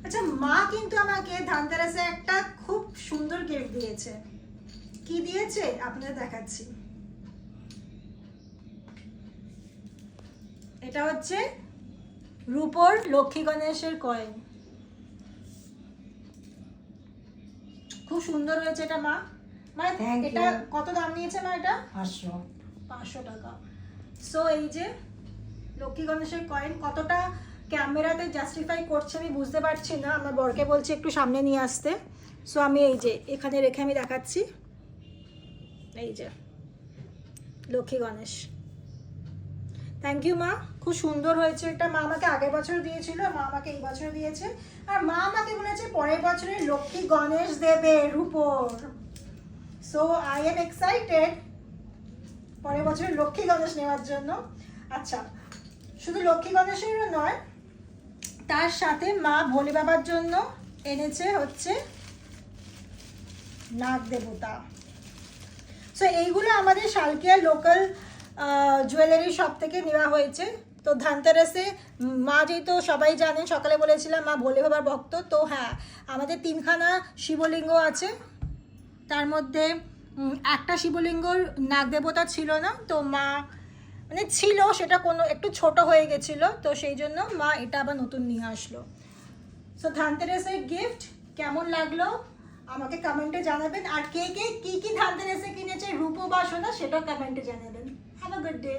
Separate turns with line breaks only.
আচ্ছা, মা কিন্তু আমাকে ধানতেরাসে একটা খুব সুন্দর গিফট দিয়েছে। কি দিয়েছে আপনাদের দেখাচ্ছি। এটা হচ্ছে রূপোর লক্ষ্মী গণেশের কয়েন। খুব সুন্দর হয়েছে এটা মা। মানে এটা কত দাম নিয়েছে মা? এটা 500 টাকা। সো এই যে লক্ষ্মী গণেশের কয়েন, কতটা ক্যামেরাতে জাস্টিফাই করছে আমি বুঝতে পারছি না। আমার বরকে বলছি একটু সামনে নিয়ে আসতে। সো আমি এই যে এখানে রেখে আমি দেখাচ্ছি। এই যে লক্ষ্মী গণেশ। থ্যাংক ইউ মা, খুব সুন্দর হয়েছে এটা। মা আমাকে আগের বছর দিয়েছিল, মা আমাকে এই বছর দিয়েছে। আর মা আমাকে বলেছে পরের বছরে লক্ষ্মী গণেশ দেবে রূপোর। সো আই এম এক্সাইটেড পরের বছর লক্ষ্মী গণেশ নেওয়ার জন্য। আচ্ছা, শুধু লক্ষ্মী গণেশেরও নয়, তার সাথে মা ভোলে বাবার জন্য এনেছে হচ্ছে নাগ দেবতা। সো এইগুলো আমাদের শালকিয়ার লোকাল জুয়েলারি শপ থেকে নেওয়া হয়েছে। তো ধানতেরাসে মা যেহেতু সবাই জানেন, সকালে বলেছিলাম মা ভোলে বাবার ভক্ত। তো হ্যাঁ, আমাদের 3খানা শিবলিঙ্গ আছে, তার মধ্যে একটা শিবলিঙ্গর নাগদেবতা ছিল না। তো মা মানে ছিল, সেটা কোনো একটু ছোট হয়ে গেছিলো, তো সেই জন্য মা এটা আবার নতুন নিয়ে আসলো। সো ধানতেরাসের গিফট কেমন লাগলো আমাকে কমেন্টে জানাবেন। আর কে কে কি কি ধানতেরাসে কিনেছে রূপো বা সোনা, সেটাও কমেন্টে জানাবেন। Have a good day.